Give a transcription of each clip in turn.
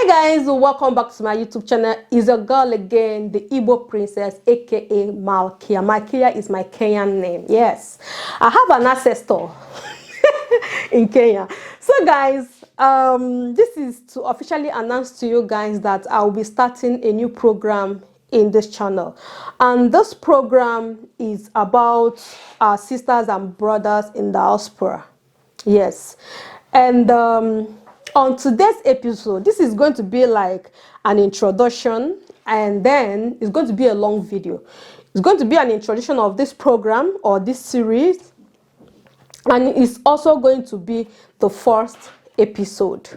Hi guys, welcome back to my YouTube channel. It's your girl again, the Igbo princess, aka Malkia. Malkia is my Kenyan name. Yes, I have an ancestor in Kenya. So guys, this is to officially announce to you guys that I will be starting a new program in this channel, and this program is about our sisters and brothers in diaspora. Yes, and on today's episode, this is going to be like an introduction, and then it's going to be a long video. It's going to be an introduction of this program or this series, and it's also going to be the first episode.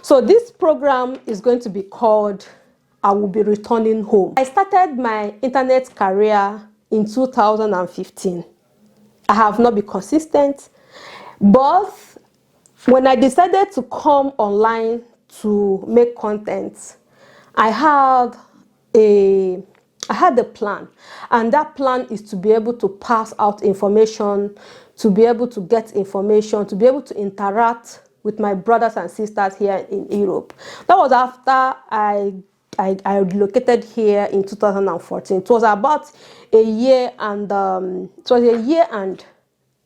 So this program is going to be called I Will Be Returning Home. I started my internet career in 2015. I have not been consistent, but when I decided to come online to make content, I had a plan, and that plan is to be able to pass out information, to be able to get information, to be able to interact with my brothers and sisters here in Europe. That was after I relocated here in 2014. It was about a year, and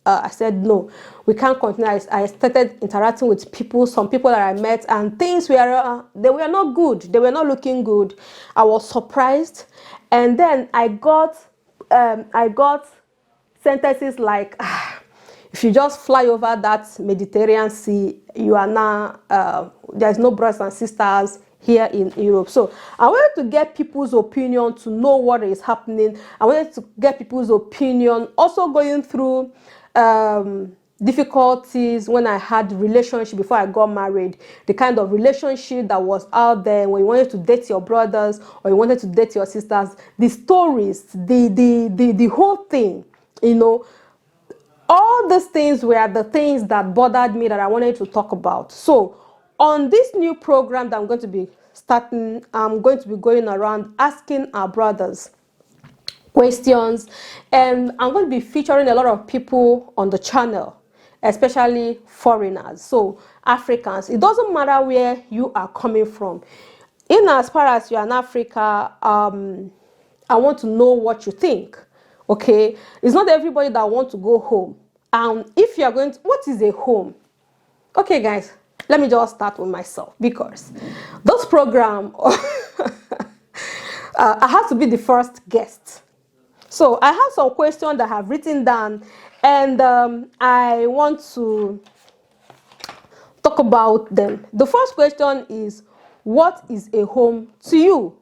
I said, no, we can't continue. I started interacting with people, some people that I met, and things were, they were not good. They were not looking good. I was surprised. And then I got sentences like, if you just fly over that Mediterranean Sea, you are now, there's no brothers and sisters here in Europe. So I wanted to get people's opinion, to know what is happening. I wanted to get people's opinion, also going through difficulties when I had relationship before I got married, the kind of relationship that was out there when you wanted to date your brothers or you wanted to date your sisters, the stories, the whole thing, you know. All these things were the things that bothered me, that I wanted to talk about. So on this new program that I'm going to be starting, I'm going to be going around asking our brothers questions, and I'm going to be featuring a lot of people on the channel, especially foreigners, so Africans. It doesn't matter where you are coming from. In as far as you are in Africa, I want to know what you think. Okay, it's not everybody that wants to go home. If you are going to, what is a home? Okay guys, let me just start with myself, because this program I have to be the first guest. So I have some questions that I have written down, and I want to talk about them. The first question is, what is a home to you?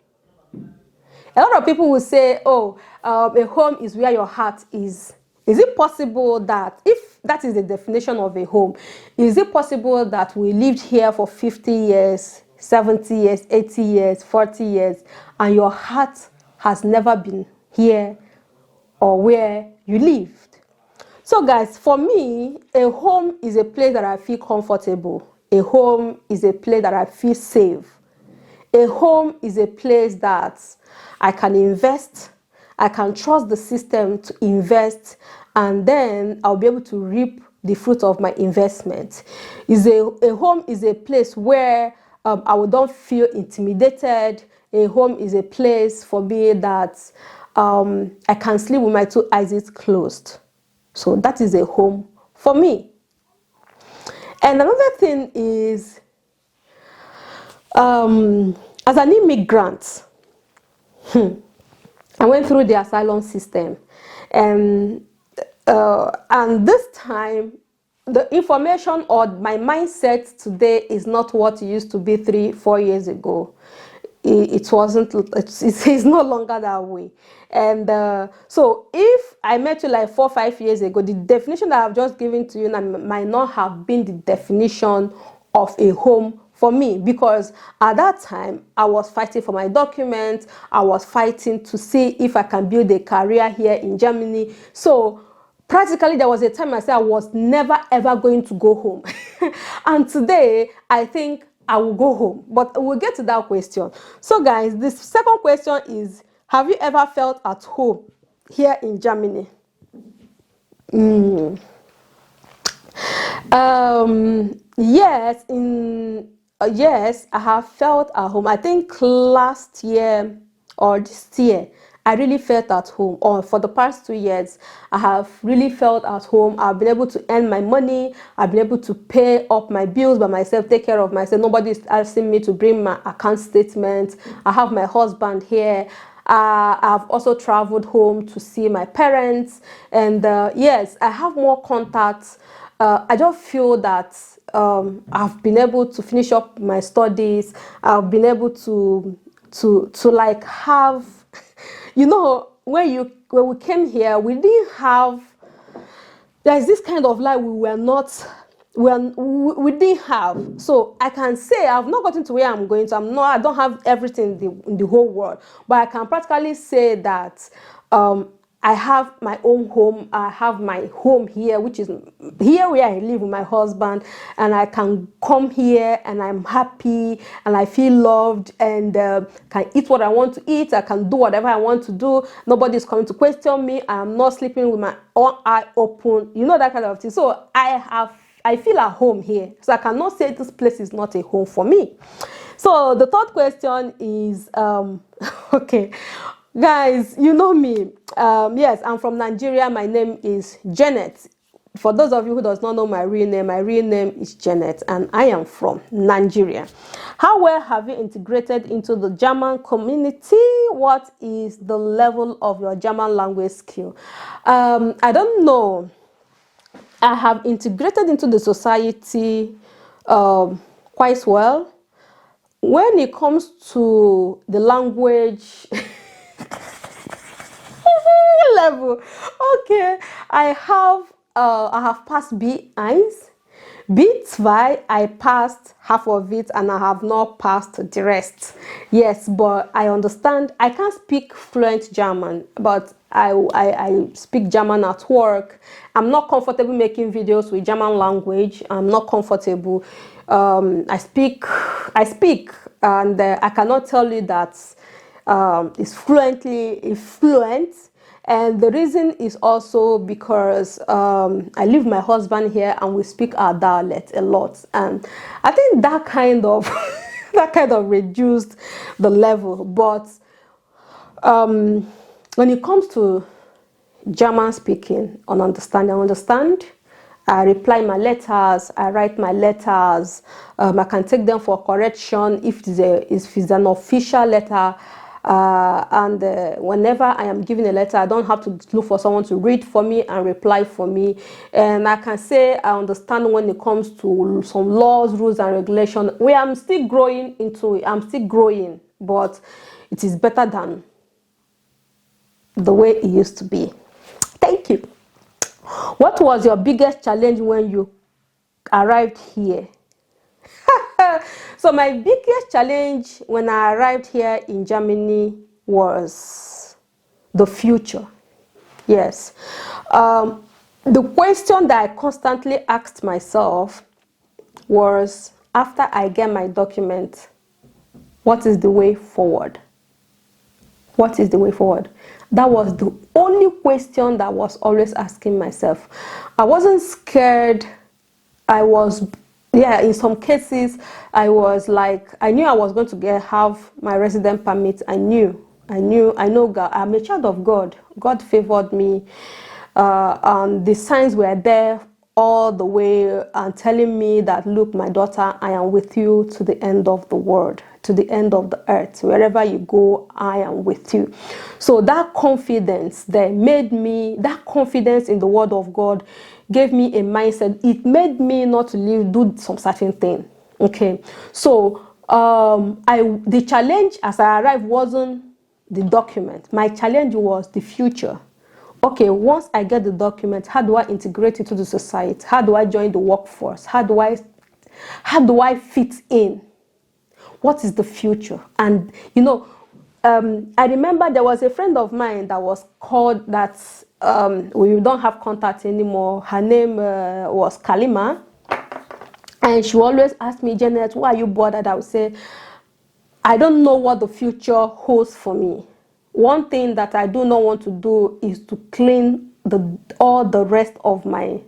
A lot of people will say, oh, a home is where your heart is. Is it possible that, if that is the definition of a home, is it possible that we lived here for 50 years, 70 years, 80 years, 40 years, and your heart has never been here or where you lived? So guys, for me, a home is a place that I feel comfortable. A home is a place that I feel safe. A home is a place that I can invest. I can trust the system to invest, and then I'll be able to reap the fruit of my investment. A home is a place where I don't feel intimidated. A home is a place for me that I can sleep with my two eyes closed. So that is a home for me. And another thing is, as an immigrant, I went through the asylum system, and this time, the information or my mindset today is not what it used to be 3-4 years ago. It wasn't. It's no longer that way. And so if I met you like 4-5 years ago, the definition that I've just given to you might not have been the definition of a home for me, because at that time I was fighting for my documents. I was fighting to see if I can build a career here in Germany. So practically there was a time I said I was never ever going to go home. And today I think I will go home, but we'll get to that question. So guys, this second question is, have you ever felt at home here in Germany? Yes, in yes, I have felt at home. I think last year or this year, I really felt at home. Or for the past 2 years, I have really felt at home. I've been able to earn my money. I've been able to pay up my bills by myself, take care of myself. Nobody's asking me to bring my account statement. I have my husband here. I've also traveled home to see my parents. And yes, I have more contacts. I just feel that I've been able to finish up my studies. I've been able to like have, you know, when we came here, we didn't have, there's this kind of life we didn't have. So I can say I've not gotten to where I'm going to. I don't have everything in the whole world, but I can practically say that I have my own home. I have my home here, which is here where I live with my husband, and I can come here and I'm happy and I feel loved and can eat what I want to eat. I can do whatever I want to do. Nobody's coming to question me. I'm not sleeping with my one eye open. You know, that kind of thing. So I feel at home here. So I cannot say this place is not a home for me. So the third question is, okay, guys, you know me. Yes, I'm from Nigeria. My name is Janet. For those of you who does not know my real name is Janet, and I am from Nigeria. How well have you integrated into the German community? What is the level of your German language skill? I don't know. I have integrated into the society quite well. When it comes to the language level, okay, I have passed B1, B2, I passed half of it and I have not passed the rest. Yes, but I understand. I can't speak fluent German, but I speak German at work. I'm not comfortable making videos with German language. I'm not comfortable. I speak, and I cannot tell you that it's fluent. And the reason is also because I live with my husband here and we speak our dialect a lot. And I think that kind of that kind of reduced the level. But when it comes to German speaking and understanding, I understand. I reply my letters, I write my letters, I can take them for correction if it's an official letter. Whenever I am giving a letter, I don't have to look for someone to read for me and reply for me. And I can say I understand when it comes to some laws, rules, and regulations. I'm still growing into it. I'm still growing, but it is better than the way it used to be. Thank you. What was your biggest challenge when you arrived here? So my biggest challenge when I arrived here in Germany was the future. Yes. The question that I constantly asked myself was, after I get my document, what is the way forward? What is the way forward? That was the only question that I was always asking myself. I wasn't scared. In some cases, I was like, I knew I was going to have my resident permit. I know God. I'm a child of God. God favored me. And the signs were there all the way and telling me that, look, my daughter, I am with you to the end of the world, to the end of the earth. Wherever you go, I am with you. So that confidence that confidence in the word of God gave me a mindset. It made me not to do some certain thing. Okay. So the challenge as I arrived wasn't the document. My challenge was the future. Okay, once I get the document, how do I integrate into the society? How do I join the workforce? How do I fit in? What is the future? And I remember there was a friend of mine that was called that we don't have contact anymore. Her name was Kalima. And she always asked me, Janet, why are you bothered? I would say, I don't know what the future holds for me. One thing that I do not want to do is to clean all the rest of my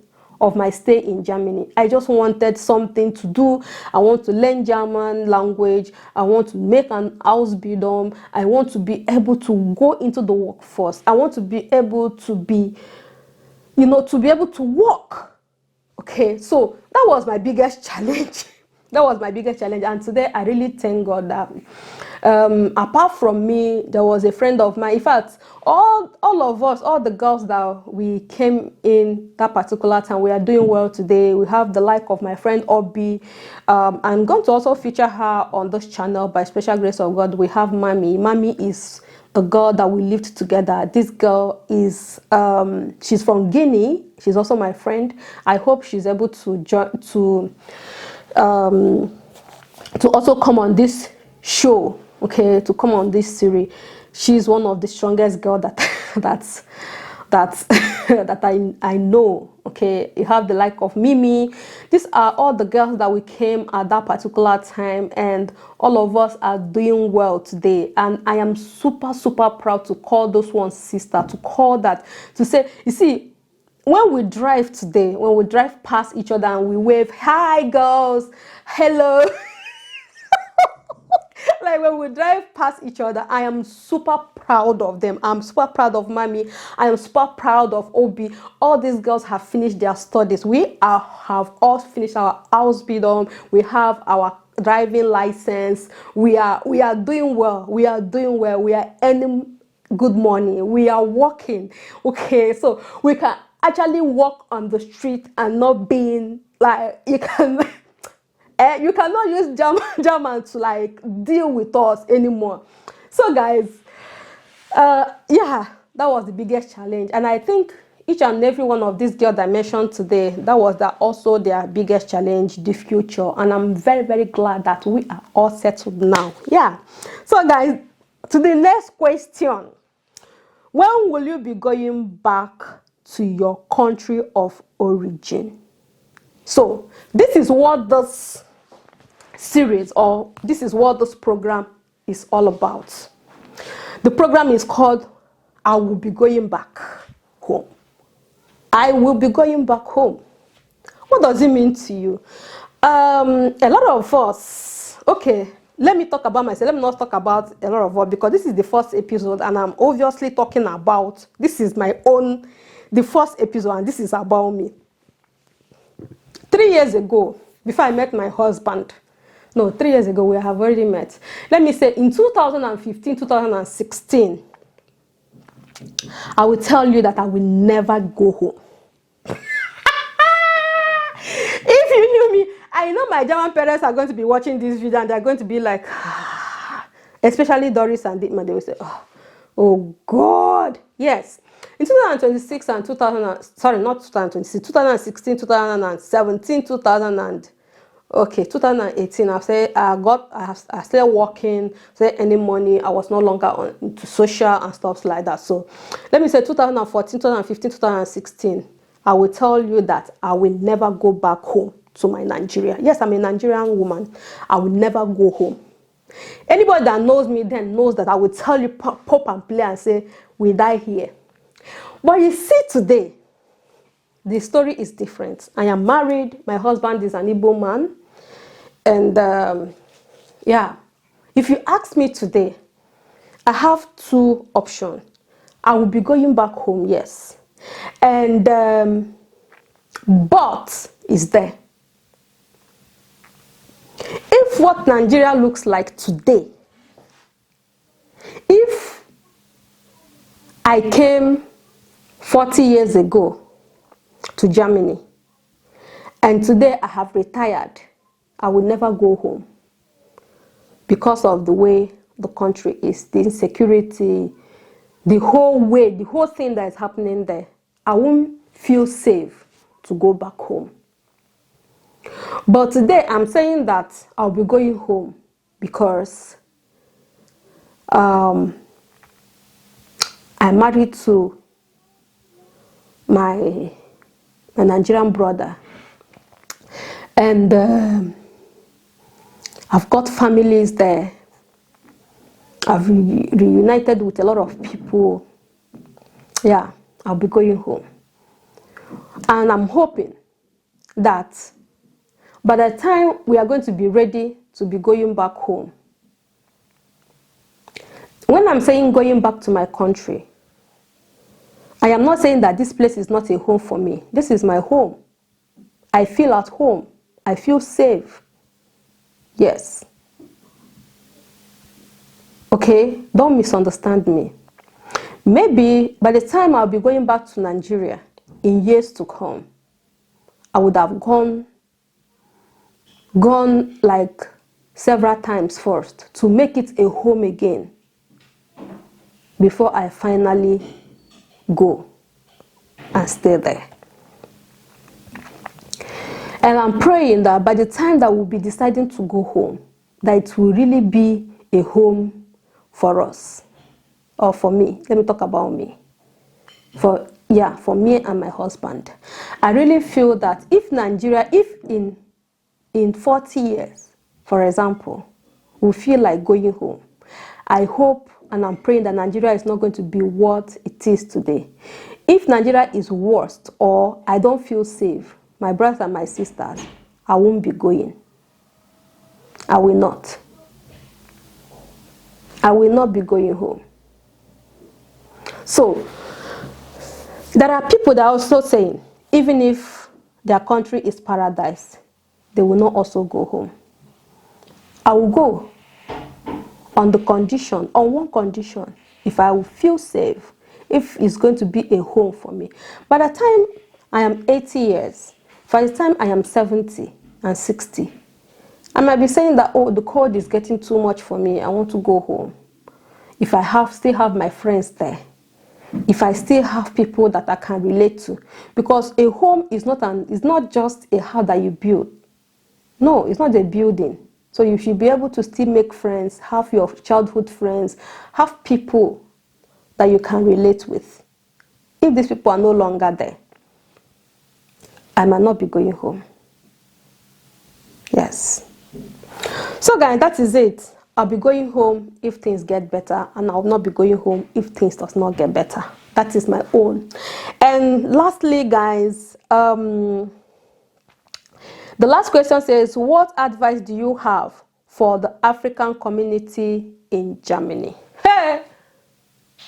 of my stay in Germany. I just wanted something to do. I want to learn German language. I want to make an Ausbildung. I want to be able to go into the workforce. I want to be able to be, to be able to work. Okay, so that was my biggest challenge. That was my biggest challenge. And today I really thank God that apart from me, there was a friend of mine. In fact, all of us, all the girls that we came in that particular time, we are doing well today. We have the like of my friend Obi. I'm going to also feature her on this channel by special grace of God. We have Mami. Mami is the girl that we lived together. This girl is she's from Guinea. She's also my friend. I hope she's able to join to also come on this show, okay, to come on this series. She's one of the strongest girl that that I know. Okay, you have the like of Mimi. These are all the girls that we came at that particular time, and all of us are doing well today. And I am super proud to call those ones sister, to call that, to say, you see, when we drive today, when we drive past each other and we wave, hi girls, hello. Like when we drive past each other, I am super proud of them. I'm super proud of Mami. I am super proud of Obi. All these girls have finished their studies. We have all finished our Ausbildung. We have our driving license. We are doing well. We are doing well. We are earning good money. We are working. Okay, so we can actually walk on the street and not being like, you cannot use German to like deal with us anymore. So guys, yeah, that was the biggest challenge. And I think each and every one of these girls I mentioned today, that was also their biggest challenge, the future. And I'm very glad that we are all settled now. Yeah. So guys, to the next question. When will you be going back to your country of origin? So this is what this series, or this is what this program is all about. The program is called I Will Be Going Back Home. I will be going back home. What does it mean to you? A lot of us, okay, let me talk about myself. Let me not talk about a lot of us, because this is the first episode and I'm obviously talking about, this is the first episode, and this is about me. 3 years ago, before I met my husband, no, 3 years ago, we have already met. Let me say in 2015, 2016, I will tell you that I will never go home. If you knew me, I know my German parents are going to be watching this video and they're going to be like, especially Doris and DINMA, they will say, oh God. Yes. In 2026 and 2016, 2017, 2018, I started working, started earning money. I was no longer into social and stuff like that. So let me say 2014, 2015, 2016, I will tell you that I will never go back home to my Nigeria. Yes, I'm a Nigerian woman. I will never go home. Anybody that knows me then knows that I will tell you pop and play and say, we die here. But you see today, the story is different. I am married. My husband is an Igbo man. And yeah, if you ask me today, I have two options. I will be going back home, yes. And but is there. If what Nigeria looks like today, if I came 40 years ago to Germany and today I have retired, I will never go home because of the way the country is, the insecurity, the whole thing that is happening there. I won't feel safe to go back home. But today I'm saying that I'll be going home because I'm married to my Nigerian brother, and I've got families there. I've reunited with a lot of people. Yeah, I'll be going home, and I'm hoping that by the time we are going to be ready to be going back home, when I'm saying going back to my country, I am not saying that this place is not a home for me. This is my home. I feel at home. I feel safe. Yes. Okay, don't misunderstand me. Maybe by the time I'll be going back to Nigeria in years to come, I would have gone like several times first to make it a home again before I finally go and stay there. And I'm praying that by the time that we'll be deciding to go home, that it will really be a home for us, or for me. Let me talk about me. For me and my husband. I really feel that if Nigeria, if in 40 years, for example, we feel like going home, I hope and I'm praying that Nigeria is not going to be what it is today. If Nigeria is worst or I don't feel safe, my brothers and my sisters, I won't be going. I will not. I will not be going home. So, there are people that are also saying, even if their country is paradise, they will not also go home. I will go on one condition, if I will feel safe, if it's going to be a home for me. By the time I am 80 years, by the time I am 70 and 60, I might be saying that, oh, the cold is getting too much for me, I want to go home. If I still have my friends there, if I still have people that I can relate to, because a home is not just a house that you build. No, it's not a building. So you should be able to still make friends, have your childhood friends, have people that you can relate with. If these people are no longer there, I might not be going home. Yes. So guys, that is it. I'll be going home if things get better, and I'll not be going home if things does not get better. That is my own. And lastly, guys, the last question says, what advice do you have for the African community in Germany? Hey,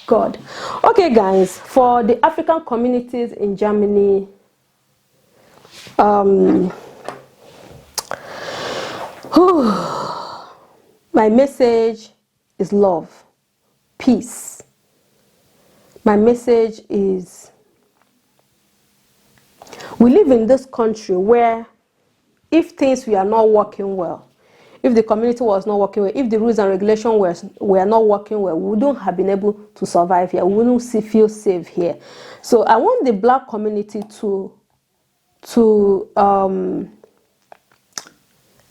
God. Okay, guys, for the African communities in Germany, my message is love, peace. My message is, we live in this country where if things were not working well, if the community was not working well, if the rules and regulations were not working well, we wouldn't have been able to survive here. We wouldn't feel safe here. So I want the black community to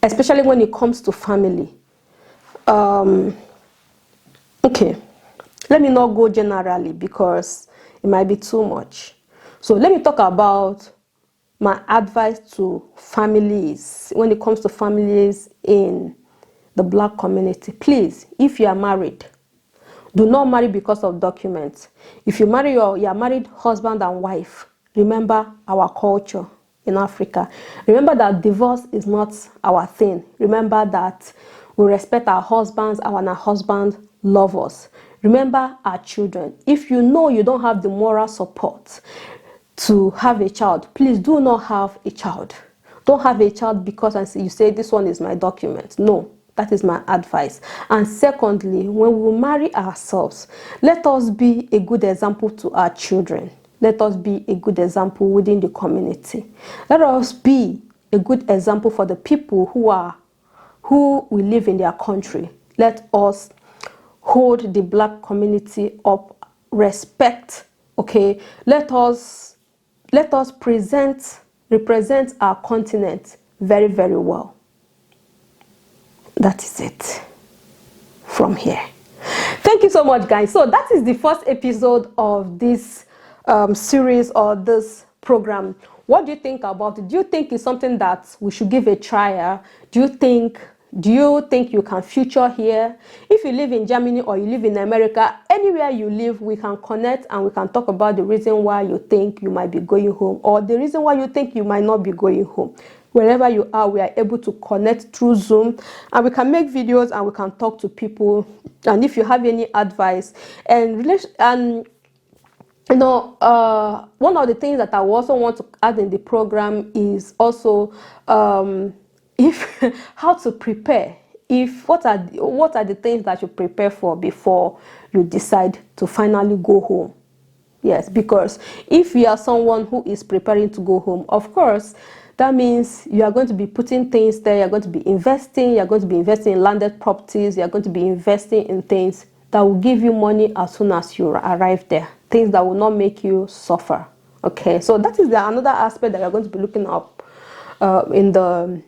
especially when it comes to family. Okay, let me not go generally because it might be too much. So let me talk about my advice to families when it comes to families in the black community. Please, if you are married, do not marry because of documents. If you marry you are married husband and wife, remember our culture in Africa. Remember that divorce is not our thing. Remember that we respect our husbands, our husbands love us. Remember our children. If you know you don't have the moral support to have a child, please do not have a child. Don't have a child because you say this one is my document. No, that is my advice. And secondly, when we marry ourselves, let us be a good example to our children. Let us be a good example within the community. Let us be a good example for the people who will live in their country. Let us hold the black community up, respect, okay? Let us represent our continent very, very well. That is it from here. Thank you so much, guys. So that is the first episode of this series or this program. What do you think about it? Do you think it's something that we should give a try? Do you think Do you think you can future here? If you live in Germany or you live in America, anywhere you live, we can connect and we can talk about the reason why you think you might be going home, or the reason why you think you might not be going home. Wherever you are, we are able to connect through Zoom, and we can make videos and we can talk to people. And if you have any advice and you know, one of the things that I also want to add in the program is also if how to prepare. If what are the things that you prepare for before you decide to finally go home? Yes, because if you are someone who is preparing to go home, of course, that means you are going to be putting things there. You're going to be investing. You're going to be investing in landed properties. You're going to be investing in things that will give you money as soon as you arrive there. Things that will not make you suffer. Okay, so that is another aspect that you're going to be looking up in the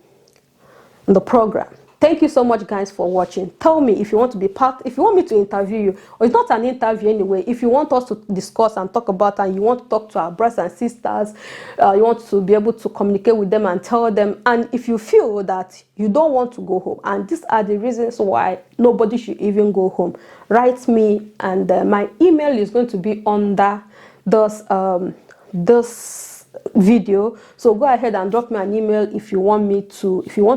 program. Thank you so much, guys, for watching. Tell me if you want to be part, if you want me to interview you, or it's not an interview anyway, if you want us to discuss and talk about, and you want to talk to our brothers and sisters, you want to be able to communicate with them and tell them, and if you feel that you don't want to go home, and these are the reasons why nobody should even go home, write me, and my email is going to be under this video. So go ahead and drop me an email if you want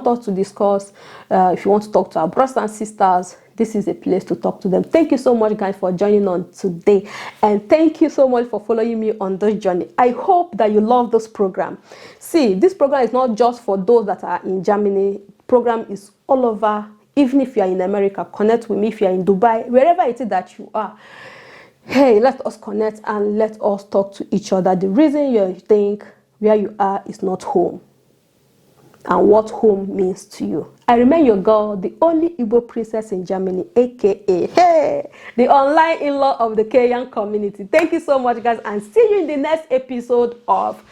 us to discuss, if you want to talk to our brothers and sisters. This is a place to talk to them. Thank you so much, guys, for joining on today, and thank you so much for following me on this journey. I hope that you love this program. See, this program is not just for those that are in Germany. Program is all over. Even if you are in America, connect with me. If you are in Dubai, wherever it is that you are, hey, let us connect and let us talk to each other. The reason you think where you are is not home, and what home means to you. I remain your girl, the only Igbo princess in Germany, aka hey, the online in-law of the Kenyan community. Thank you so much, guys, and see you in the next episode of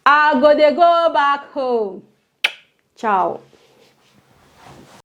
I Go Back Home. Ciao.